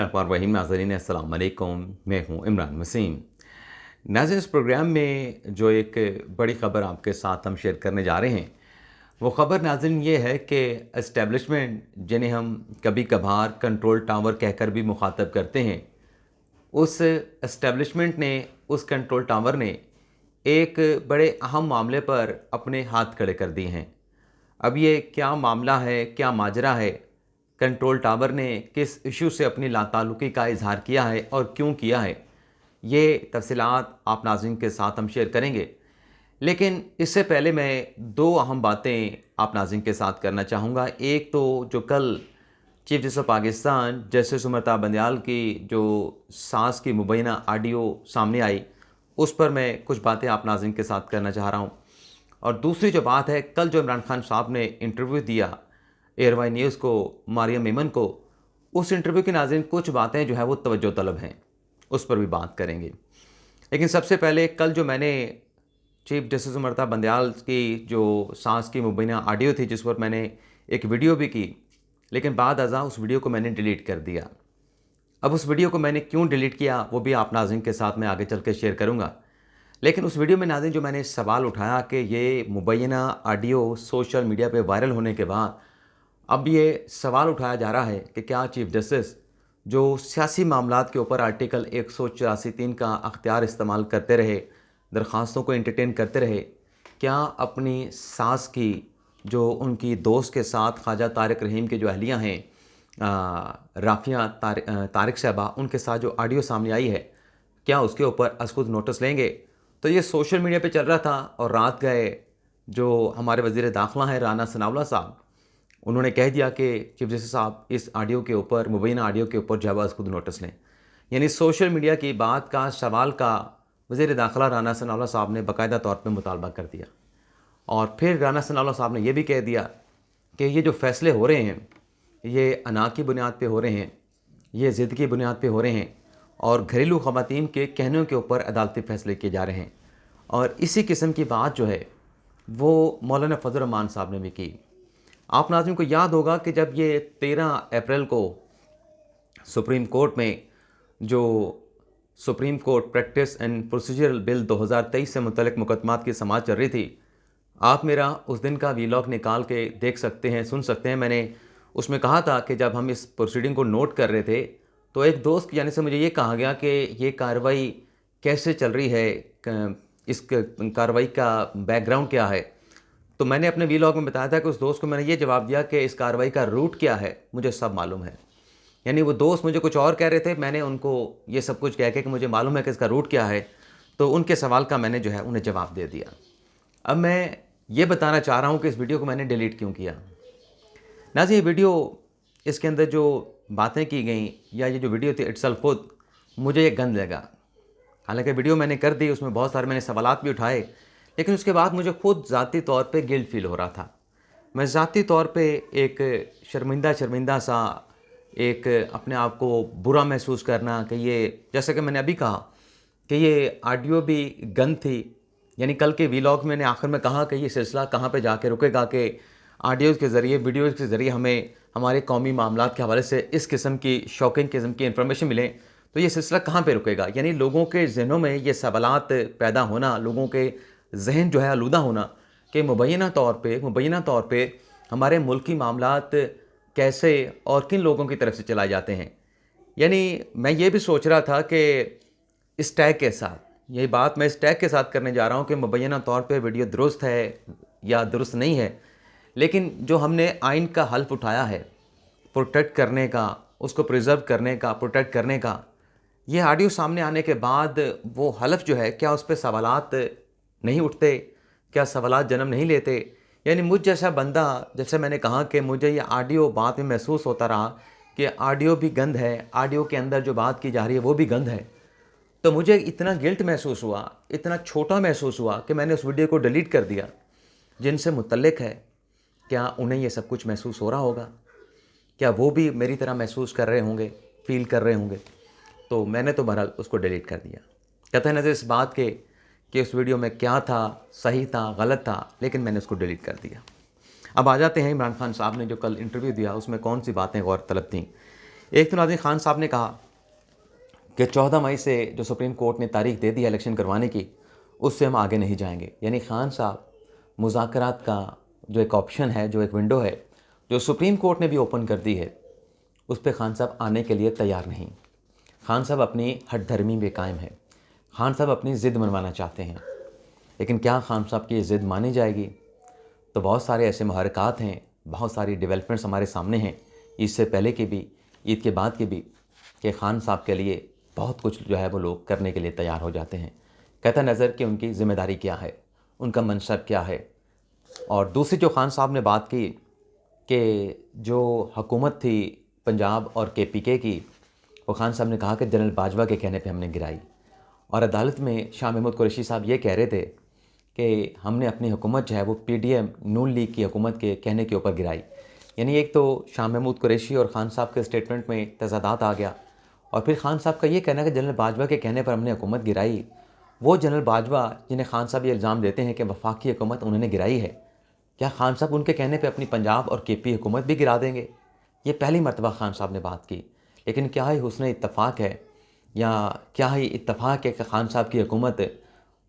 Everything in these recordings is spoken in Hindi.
रहीम नाज़रीन अस्सलाम वालेकुम। मैं हूँ इमरान वसीम। नाज़रीन, इस प्रोग्राम में जो एक बड़ी ख़बर आपके साथ हम शेयर करने जा रहे हैं, वो ख़बर नाज़रीन ये है कि एस्टेब्लिशमेंट, जिन्हें हम कभी कभार कंट्रोल टावर कहकर भी मुखातब करते हैं, उस एस्टेब्लिशमेंट ने, उस कंट्रोल टावर ने एक बड़े अहम मामले पर अपने हाथ खड़े कर दिए हैं। अब ये क्या मामला है, क्या माजरा है, कंट्रोल टावर ने किस इशू से अपनी लाताल्लुकी का इजहार किया है और क्यों किया है, ये तफसीलात आप नाज़रीन के साथ हम शेयर करेंगे। लेकिन इससे पहले मैं दो अहम बातें आप नाज़रीन के साथ करना चाहूँगा। एक तो जो कल chief justice of Pakistan justice Umar Bandial की जो सांस की मुबैना ऑडियो सामने आई, उस पर मैं कुछ बातें आप नाज़रीन के साथ करना चाह रहा हूँ। और दूसरी जो बात है, कल जो इमरान खान साहब ने इंटरव्यू दिया एयरवाई न्यूज़ को, मारियम मेमन को, उस इंटरव्यू की नाज़रीन कुछ बातें जो है वो तवज्जो तलब हैं, उस पर भी बात करेंगे। लेकिन सबसे पहले कल जो मैंने चीफ जस्टिस उमर बंदयाल की जो सांस की मुबैना ऑडियो थी, जिस पर मैंने एक वीडियो भी की, लेकिन बाद अज़ा उस वीडियो को मैंने डिलीट कर दिया। अब उस वीडियो को मैंने क्यों डिलीट किया वो भी आप नाज़रीन के साथ मैं आगे चल के शेयर करूँगा। लेकिन उस वीडियो में नाज़रीन जो मैंने सवाल उठाया कि ये मुबैना ऑडियो सोशल मीडिया पे वायरल होने के बाद अब ये सवाल उठाया जा रहा है कि क्या चीफ जस्टिस जो सियासी मामलात के ऊपर आर्टिकल 184(3) का अख्तियार इस्तेमाल करते रहे, दरख्वास्तों को एंटरटेन करते रहे, क्या अपनी सास की जो उनकी दोस्त के साथ ख्वाजा तारिक रहीम की जो अहलियाँ हैं, राफ़िया तारिक साहबा, उनके साथ जो ऑडियो सामने आई है, क्या उसके ऊपर खुद नोटिस लेंगे? तो ये सोशल मीडिया पे चल रहा था और रात गए जो हमारे वज़ीर दाखिला हैं राना सनाउल्लाह साहब, उन्होंने कह दिया कि चीफ जस्टिस साहब इस ऑडियो के ऊपर, मुबैना ऑडियो के ऊपर जो है खुद नोटिस लें। यानी सोशल मीडिया की बात का, सवाल का वज़ीर दाखिला राना सनाउल्लाह साहब ने बाकायदा तौर पे मुतालबा कर दिया। और फिर राना सनाउल्लाह साहब ने यह भी कह दिया कि ये जो फ़ैसले हो रहे हैं, ये अना की बुनियाद पे हो रहे हैं, ये ज़िद की बुनियाद पे हो रहे हैं और घरेलू ख़वातीन के कहने के ऊपर अदालती फ़ैसले किए जा रहे हैं। और इसी किस्म की बात जो है वो मौलाना फजल रहमान साहब ने भी की। आप नाज़रीन को याद होगा कि जब ये 13 अप्रैल को सुप्रीम कोर्ट में जो supreme court practice and procedural bill 2023 से मुतल्लिक़ मुकदमात की समाअत चल रही थी, आप मेरा उस दिन का वीलॉग निकाल के देख सकते हैं, सुन सकते हैं। मैंने उसमें कहा था कि जब हम इस प्रोसीडिंग को नोट कर रहे थे तो एक दोस्त की जाने से मुझे ये कहा गया कि ये कार्रवाई कैसे चल रही है, इस कार्रवाई का बैकग्राउंड क्या है। तो मैंने अपने वीलॉग में बताया था कि उस दोस्त को मैंने ये जवाब दिया कि इस कार्रवाई का रूट क्या है मुझे सब मालूम है। यानी वो दोस्त मुझे कुछ और कह रहे थे, मैंने उनको ये सब कुछ कह के कि मुझे मालूम है कि इसका रूट क्या है, तो उनके सवाल का मैंने जो है उन्हें जवाब दे दिया। अब मैं ये बताना चाह रहा हूँ कि इस वीडियो को मैंने डिलीट क्यों किया। नाज़रीन, ये वीडियो, इसके अंदर जो बातें की गई या ये जो वीडियो थी इट्सल्फ खुद मुझे ये गंद लगा। हालांकि वीडियो मैंने कर दी, उसमें बहुत सारे मैंने सवालात भी उठाए, लेकिन उसके बाद मुझे खुद ज़ाती तौर पे गिल्ट फील हो रहा था। मैं ज़ाती तौर पे एक शर्मिंदा सा, एक अपने आप को बुरा महसूस करना कि ये, जैसे कि मैंने अभी कहा कि ये ऑडियो भी गंद थी। यानी कल के वीलॉग में मैंने आखिर में कहा कि ये सिलसिला कहाँ पे जाके रुकेगा कि ऑडियोज़ के ज़रिए, वीडियोज़ के ज़रिए हमें हमारे कौमी मामलात के हवाले से इस किस्म की शॉकिंग किस्म की इन्फॉर्मेशन मिले, तो ये सिलसिला कहाँ पे रुकेगा। यानी लोगों के ज़हनों में ये सवालात पैदा होना, लोगों के जहन जो है आलूदा होना कि मुबैना तौर पे हमारे मुल्क की मामलात कैसे और किन लोगों की तरफ से चलाए जाते हैं। यानी मैं ये भी सोच रहा था कि इस टैग के साथ, यही बात मैं इस टैग के साथ करने जा रहा हूँ कि मुबैना तौर पे वीडियो दुरुस्त है या दुरुस्त नहीं है, लेकिन जो हमने आइन का हल्फ उठाया है प्रोटेक्ट करने का, उसको प्रिजर्व करने का, प्रोटेक्ट करने का, ये ऑडियो सामने आने के बाद वो हल्फ जो है, क्या उस पर सवालात नहीं उठते, क्या सवालात जन्म नहीं लेते। यानी मुझ जैसा बंदा, जैसे मैंने कहा कि मुझे ये ऑडियो बाद में महसूस होता रहा कि ऑडियो भी गंद है, ऑडियो के अंदर जो बात की जा रही है वो भी गंद है, तो मुझे इतना गिल्ट महसूस हुआ, इतना छोटा महसूस हुआ कि मैंने उस वीडियो को डिलीट कर दिया। जिनसे मुतल्लिक है, क्या उन्हें ये सब कुछ महसूस हो रहा होगा? क्या वो भी मेरी तरह महसूस कर रहे होंगे, फील कर रहे होंगे? तो मैंने तो बहरहाल उसको डिलीट कर दिया। कतई नज़र इस बात के कि उस वीडियो में क्या था, सही था, गलत था, लेकिन मैंने उसको डिलीट कर दिया। अब आ जाते हैं इमरान खान साहब ने जो कल इंटरव्यू दिया, उसमें कौन सी बातें गौरतलब थीं। एक तो नाज़रीन खान साहब ने कहा कि 14 मई से जो सुप्रीम कोर्ट ने तारीख दे दी है इलेक्शन करवाने की, उससे हम आगे नहीं जाएंगे। यानी खान साहब मुज़ाकरात का जो एक ऑप्शन है, जो एक विंडो है, जो सुप्रीम कोर्ट ने भी ओपन कर दी है, उस पर खान साहब आने के लिए तैयार नहीं। खान साहब अपनी हठधर्मी में कायम है। खान साहब अपनी ज़िद मनवाना चाहते हैं, लेकिन क्या खान साहब की ये ज़िद मानी जाएगी? तो बहुत सारे ऐसे महरक़ात हैं, बहुत सारी डेवलपमेंट्स हमारे सामने हैं, इससे पहले की भी, ईद के बाद की भी, कि खान साहब के लिए बहुत कुछ जो है वो लोग करने के लिए तैयार हो जाते हैं। कहता नज़र कि उनकी ज़िम्मेदारी क्या है, उनका मनसब क्या है। और दूसरी जो खान साहब ने बात की कि जो हुकूमत थी पंजाब और KPK की, वो खान साहब ने कहा कि जनरल बाजवा के कहने पे हमने गिराई। और अदालत में शाह महमूद कुरैशी साहब ये कह रहे थे कि हमने अपनी हुकूमत जो है वो PDM नून लीग की हुकूमत के कहने के ऊपर गिराई। यानी एक तो शाह महमूद कुरैशी और ख़ान साहब के स्टेटमेंट में तज़ादात आ गया, और फिर ख़ान साहब का ये कहना कि जनरल बाजवा के कहने पर हमने हुकूमत गिराई। वो जनरल बाजवा जिन्हें ख़ान साहब ये इल्ज़ाम देते हैं कि वफाकी हुकूमत उन्होंने गिराई है, क्या ख़ान साहब उनके कहने पे अपनी पंजाब और KP हुकूमत भी गिरा देंगे? ये पहली मरतबा ख़ान साहब ने बात की। लेकिन क्या ही हुस्न इत्तफ़ाक़ है, या क्या ही इत्तफ़ाक़ है कि ख़ान साहब की हुकूमत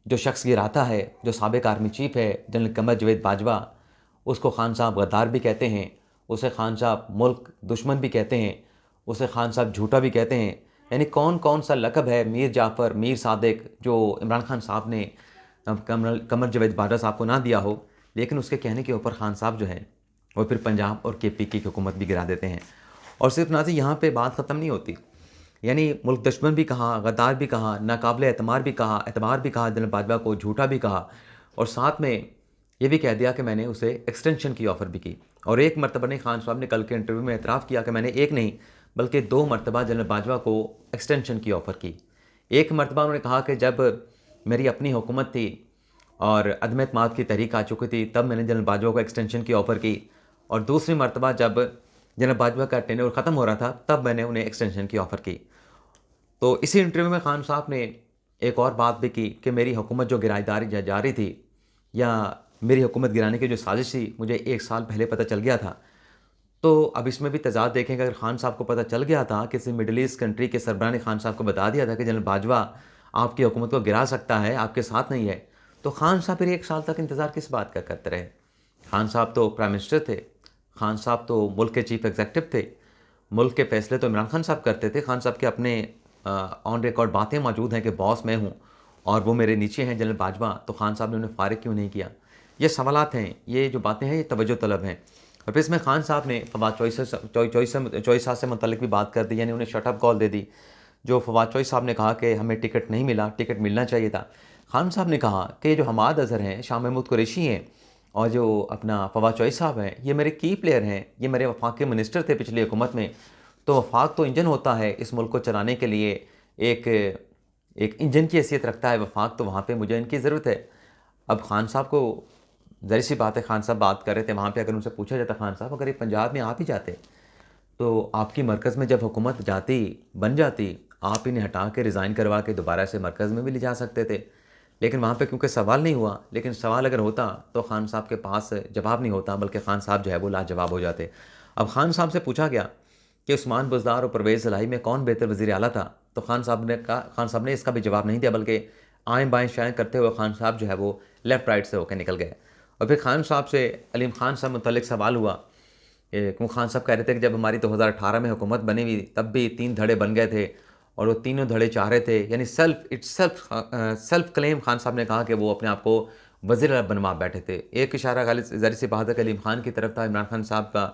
जो शख्स गिराता है, जो साबिक़ आर्मी चीफ़ है जनरल कमर जवेद बाजवा, उसको ख़ान साहब गद्दार भी कहते हैं, उसे ख़ान साहब मुल्क दुश्मन भी कहते हैं, उसे ख़ान साहब झूठा भी कहते हैं। यानी कौन कौन सा लक़ब है मीर जाफ़र, मीर सादिक, जो इमरान खान साहब ने कमर जवेद बाजवा साहब को ना दिया हो, लेकिन उसके कहने के ऊपर ख़ान साहब जो है वो फिर पंजाब और KPK की हुकूमत भी गिरा देते हैं। और सिर्फ नाज़रीन यहाँ पे बात ख़त्म नहीं होती। यानी मुल्क दुश्मन भी कहा, गद्दार भी कहा, नाकाबिल एतबार भी कहा जनरल बाजवा को, झूठा भी कहा, और साथ में ये भी कह दिया कि मैंने उसे एक्सटेंशन की ऑफ़र भी की। और एक मरतबा ने खान साहब ने कल के इंटरव्यू में एतराफ़ किया कि मैंने एक नहीं बल्कि 2 मरतबा जनरल बाजवा को एक्सटेंशन की ऑफ़र की। एक मरतबा उन्होंने कहा कि जब मेरी अपनी हुकूमत थी और अदम एतमाद की तहरीक आ चुकी थी, तब मैंने जनरल बाजवा को एक्सटेंशन की ऑफ़र की। और दूसरी मरतबा जब जनरल बाजवा का टेन्योर ख़त्म हो रहा था, तब मैंने उन्हें एक्सटेंशन की ऑफ़र की। तो इसी इंटरव्यू में खान साहब ने एक और बात भी की कि मेरी हुकूमत जो गिराई जा रही थी, या मेरी हुकूमत गिराने की जो साजिश थी, मुझे 1 साल पहले पता चल गया था। तो अब इसमें भी तज़ाद देखेंगे, अगर खान साहब को पता चल गया था, किसी मिडल ईस्ट कंट्री के सरबराह ने खान साहब को बता दिया था कि जनरल बाजवा आपकी हुकूमत को गिरा सकता है, आपके साथ नहीं है, तो खान साहब फिर 1 साल तक इंतज़ार किस बात का करते रहे? खान साहब तो प्राइम मिनिस्टर थे, खान साहब तो मुल्क के चीफ एग्जीक्यूटिव थे, मुल्क के फ़ैसले तो इमरान खान साहब करते थे। खान साहब के अपने ऑन रिकॉर्ड बातें मौजूद हैं कि बॉस मैं हूँ और वो मेरे नीचे हैं जनरल बाजवा, तो खान साहब ने उन्हें फ़ारिग क्यों नहीं किया? ये सवालात हैं, ये जो बातें हैं, ये तवज्जो तलब हैं। और फिर इसमें खान साहब ने फवाद चौधरी साहब से मुतल्लिक भी बात कर दी, यानी उन्हें शट अप कॉल दे दी। जो फवाद चौधरी साहब ने कहा कि हमें टिकट नहीं मिला, टिकट मिलना चाहिए था। खान साहब ने कहा कि जो हमाद अज़हर हैं, शाह महमूद कुरैशी हैं, और जो अपना फवाद चौधरी साहब हैं, ये मेरे की प्लेयर हैं, ये मेरे वफाक मिनिस्टर थे पिछली हुकूमत में। तो वफाक तो इंजन होता है इस मुल्क को चलाने के लिए, एक इंजन की हैसियत रखता है वफाक, तो वहाँ पे मुझे इनकी ज़रूरत है। अब खान साहब को ज़ाहिर सी बात है, खान साहब बात कर रहे थे वहाँ पे, अगर उनसे पूछा जाता खान साहब अगर ये पंजाब में आप ही जाते तो आपकी मरकज़ में जब हुकूमत बन जाती, आप इन्हें हटा के रिज़ाइन करवा के दोबारा से मरकज़ में भी ले जा सकते थे। लेकिन वहाँ पे क्योंकि सवाल नहीं हुआ, लेकिन सवाल अगर होता तो खान साहब के पास जवाब नहीं होता, बल्कि खान साहब जो है वो लाजवाब हो जाते। अब खान साहब से पूछा गया कि उस्मान बुज़दार और परवेज़ इलाही में कौन बेहतर वज़ीर आला था, तो खान साहब ने इसका भी जवाब नहीं दिया, बल्कि आएँ बाएँ शाएँ करते हुए खान साहब जो है वो लेफ़्ट राइट से होकर निकल गए। और फिर खान साहब से अलीम खान साहब मुतल्लिक़ सवाल हुआ, क्यों खान साहब कह रहे थे कि जब हमारी 2018 में हुकूमत बनी हुई, तब भी 3 धड़े बन गए थे और वो तीनों धड़े चाह रहे थे, यानी सेल्फ क्लेम खान साहब ने कहा कि वो अपने आप को वज़ीर आला बनवा बैठे थे। एक इशारा गालिब ज़ाहिर सी बात है अलीम खान की तरफ था, इमरान खान साहब का।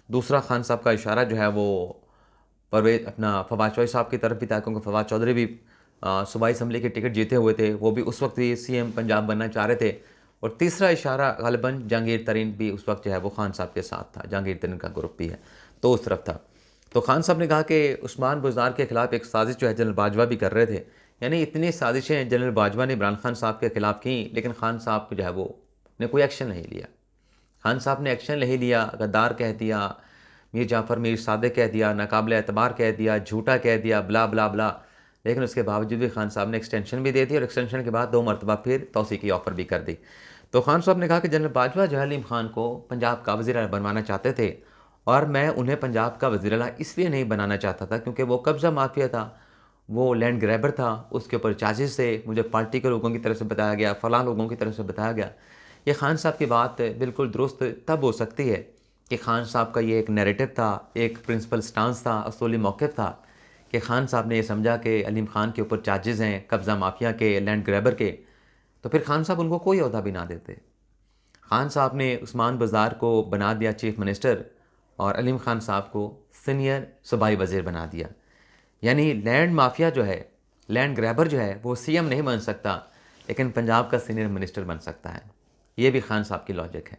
दूसरा खान साहब का इशारा जो है वो फवाद चौधरी साहब की तरफ भी था, क्योंकि फवाद चौधरी भी सूबाई असम्बली के टिकट जीते हुए थे, वो भी उस वक्त भी CM पंजाब बनना चाह रहे थे। और तीसरा इशारा ग़ालिबन जहांगीर तरीन भी उस वक्त जो है वो खान साहब के साथ था, जहांगीर तरीन का ग्रुप भी है, तो उस तरफ था। तो खान साहब ने कहा कि उस्मान बुज़दार के ख़िलाफ़ एक साजिश जो है जनरल बाजवा भी कर रहे थे। यानी इतनी साजिशें जनरल बाजवा ने इमरान खान साहब के ख़िलाफ़ की, लेकिन खान साहब जो है वो ने कोई एक्शन नहीं लिया। खान साहब ने एक्शन नहीं लिया, गद्दार कह दिया, मीर जाफ़र मीर सादिक कह दिया, नाकाबिल एतबार कह दिया, झूठा कह दिया, ब्ला ब्ला ब्ला। लेकिन उसके बावजूद भी खान साहब ने एक्सटेंशन भी दे दी, और एक्सटेंशन के बाद 2 मरतबा फिर तौसीक़ की ऑफ़र भी कर दी। तो खान साहब ने कहा कि जनरल बाजवा जो है अलीम खान को पंजाब का वज़ीर आला बनवाना चाहते थे, और मैं उन्हें पंजाब का वज़ीर आला इसलिए नहीं बनाना चाहता था क्योंकि वो कब्ज़ा माफिया था, वो लैंड ग्रैबर था, उसके ऊपर चार्जेस थे, मुझे पार्टी के लोगों की तरफ से बताया गया, फ़लाँ लोगों की तरफ से बताया गया। ये खान साहब की बात बिल्कुल दुरुस्त तब हो सकती है कि खान साहब का ये एक नैरेटिव था, एक प्रिंसिपल स्टांस था, असूली मौक़िफ़ था कि खान साहब ने ये समझा कि अलीम खान के ऊपर चार्जेस हैं कब्ज़ा माफिया के, लैंड ग्रैबर के, तो फिर खान साहब उनको कोई ओहदा भी ना देते। खान साहब ने उस्मान बाज़ार को बना दिया चीफ़ मिनिस्टर और अलीम खान साहब को सीनियर सूबाई वज़ीर बना दिया। यानी लैंड माफिया जो है, लैंड ग्रैबर जो है, वो सीएम नहीं बन सकता, लेकिन पंजाब का सीनियर मिनिस्टर बन सकता है। ये भी खान साहब की लॉजिक है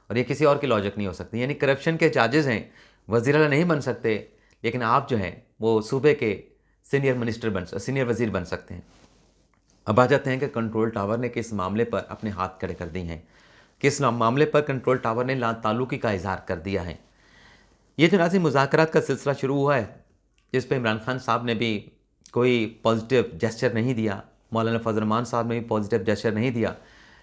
और ये किसी और की लॉजिक नहीं हो सकती। यानी करप्शन के चार्जेस हैं, वज़ीर आला नहीं बन सकते, लेकिन आप जो हैं वो सूबे के सीनियर वज़ीर बन सकते हैं। अब आ जाते हैं कि कंट्रोल टावर ने किस मामले पर अपने हाथ खड़े कर दिए हैं, किस मामले पर कंट्रोल टावर ने ताल्लुकी का इजहार कर दिया है। ये जो नाज़रीन मुज़ाकरात का सिलसिला शुरू हुआ है, जिस पे इमरान खान साहब ने भी कोई पॉजिटिव जेस्चर नहीं दिया, मौलाना फजल रहमान साहब ने भी पॉजिटिव जेस्चर नहीं दिया,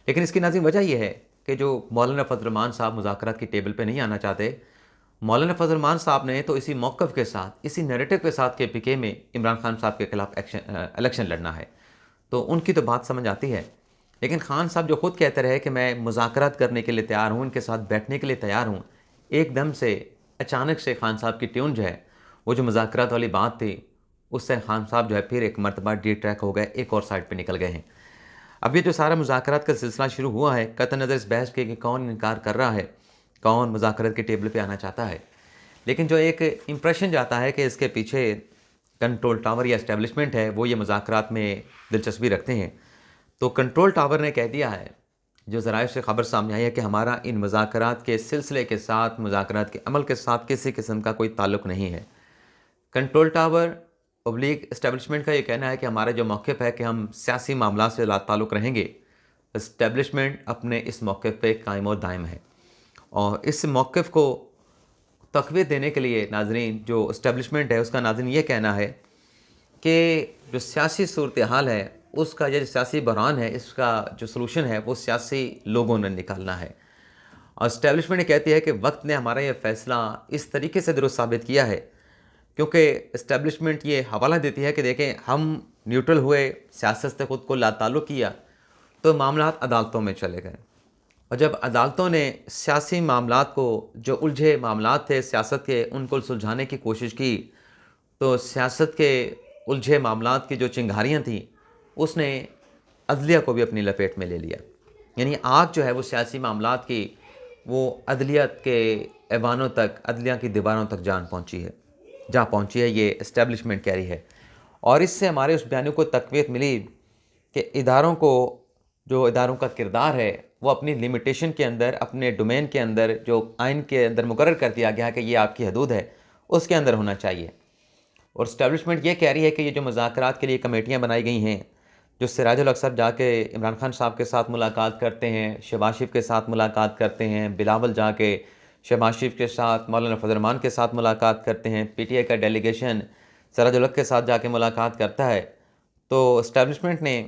लेकिन इसकी नाज़रीन वजह यह है कि जो मौलाना फजल रहमान साहब मुज़ाकरात की टेबल पे नहीं आना चाहते, मौलाना फजल रहमान साहब ने तो इसी मौक़िफ़ के साथ, इसी नैरेटिव के साथ के पीके में इमरान खान साहब के खिलाफ इलेक्शन लड़ना है, तो उनकी तो बात समझ आती है। लेकिन खान साहब जो खुद कहते रहे कि मैं मुज़ाकरात करने के लिए तैयार हूँ, इनके साथ बैठने के लिए तैयार हूँ, एकदम से अचानक से खान साहब की ट्यून जो है, वो जो मुज़ाकरात वाली बात थी, उससे खान साहब जो है फिर एक मरतबा डिट्रैक हो गए, एक और साइड पे निकल गए हैं। अब ये जो सारा मुज़ाकरात का सिलसिला शुरू हुआ है, कतई नज़र इस बहस के कि कौन इनकार कर रहा है, कौन मुज़ाकरात के टेबल पे आना चाहता है, लेकिन जो एक इम्प्रेशन जाता है कि इसके पीछे कंट्रोल टावर या एस्टेब्लिशमेंट है, वो ये मुज़ाकरात में दिलचस्पी रखते हैं। तो कंट्रोल टावर ने कह दिया है, जो ज़राए से ख़बर सामने आई है, कि हमारा इन मुज़ाकरात के सिलसिले के साथ, मुज़ाकरात के अमल के साथ किसी किस्म का कोई ताल्लुक़ नहीं है। कंट्रोल टावर ऑब्लिक एस्टेब्लिशमेंट का ये कहना है कि हमारा जो मौक़िफ़ है कि हम सियासी मामलात से ताल्लुक़ रहेंगे। एस्टेब्लिशमेंट अपने इस मौक़िफ़ पे कायम और दायम है और इस मौक़िफ़ को तक़वीत देने के लिए नाज़रीन जो एस्टेब्लिशमेंट है, उसका नाज़रीन ये कहना है कि जो सियासी सूरत हाल है, उसका जो सियासी बहरान है, इसका जो सलूशन है, वो सियासी लोगों ने निकालना है। और एस्टेब्लिशमेंट ये कहती है कि वक्त ने हमारा ये फ़ैसला इस तरीके से दुरुस्त साबित किया है, क्योंकि एस्टेब्लिशमेंट ये हवाला देती है कि देखें, हम न्यूट्रल हुए, सियासत से ख़ुद को लाताल्लुक़ किया, तो मामलात अदालतों में चले गए और जब अदालतों ने सियासी मामलात को, जो उलझे मामलात थे सियासत के, उनको सुलझाने की कोशिश की, तो सियासत के उलझे मामलात की जो चिंगारियाँ थीं, उसने अदलिया को भी अपनी लपेट में ले लिया। यानी आग जो है वो सियासी मामलात की, वो अदलियत के ऐवानों तक, अदलिया की दीवारों तक जा पहुँची है, ये एस्टेब्लिशमेंट कह रही है। और इससे हमारे उस बयान को तक़वीत मिली कि जो इदारों का किरदार है, वो अपनी लिमिटेशन के अंदर, अपने डोमेन के अंदर, जो आइन के अंदर मुकर्रर कर दिया गया है कि ये आपकी हदूद है, उसके अंदर होना चाहिए। और एस्टेब्लिशमेंट ये कह रही है कि ये जो मुज़ाकरात के लिए कमेटियाँ बनाई गई हैं, जो सिराजुल हक साहब जाके इमरान खान साहब के साथ मुलाकात करते हैं, शहबाज शरीफ के साथ मुलाकात करते हैं, बिलावल जाके शहबाज शरीफ के साथ, मौलाना फजल रहमान के साथ मुलाकात करते हैं, पीटीआई का डेलीगेशन सिराजुल हक के साथ जाके मुलाकात करता है, तो एस्टेब्लिशमेंट ने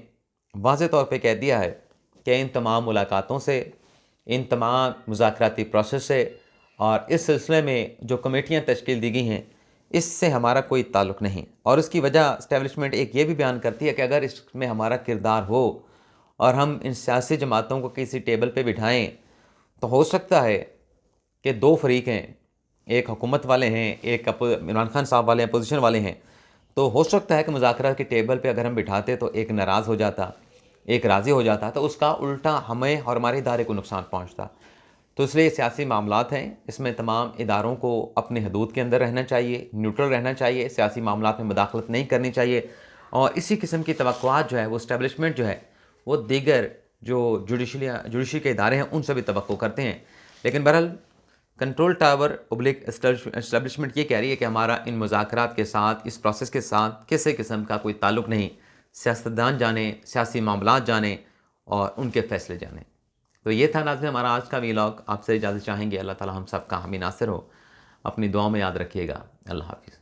वाज़ेह तौर पे कह दिया है कि इन तमाम मुलाकातों से, इन तमाम मुज़ाकराती प्रोसेस से और इस सिलसिले में जो कमेटियाँ तश्कील दी गई हैं, इससे हमारा कोई ताल्लुक़ नहीं। और इसकी वजह एस्टेब्लिशमेंट एक ये भी बयान करती है कि अगर इसमें हमारा किरदार हो और हम इन सियासी जमातों को किसी टेबल पे बिठाएँ, तो हो सकता है कि दो फरीक हैं, एक हुकूमत वाले हैं, एक इमरान खान साहब वाले अपोजिशन वाले हैं, तो हो सकता है कि मुज़ाकरात के टेबल पे अगर हम बिठाते तो एक नाराज़ हो जाता, एक राज़ी हो जाता, तो उसका उल्टा हमें और हमारे इदारे को नुकसान पहुँचता। तो इसलिए सियासी मामलात हैं, इसमें तमाम इदारों को अपने हदूद के अंदर रहना चाहिए, न्यूट्रल रहना चाहिए, सियासी मामलात में मुदाखलत नहीं करनी चाहिए और इसी किस्म की तवक्कुआत जो है, वो एस्टेब्लिशमेंट जो है, वो दीगर जो जुडिशरी के इदारे हैं, उनसे भी तवक्को करते हैं। लेकिन बहरहाल कंट्रोल टावर ऑब्लिक एस्टेब्लिशमेंट ये कह रही है कि हमारा इन मुज़ाकरात के साथ, इस प्रोसेस के साथ किसी किस्म का कोई ताल्लुक़ नहीं। सियासतदान जाने, सियासी मामलात जाने और उनके फ़ैसले जाने। तो ये था नाज़रीन हमारा आज का व्लॉग। आपसे इजाज़त चाहेंगे। अल्लाह ताला हम सब का हामी नासिर हो। अपनी दुआओं में याद रखिएगा। अल्लाह हाफ़िज़।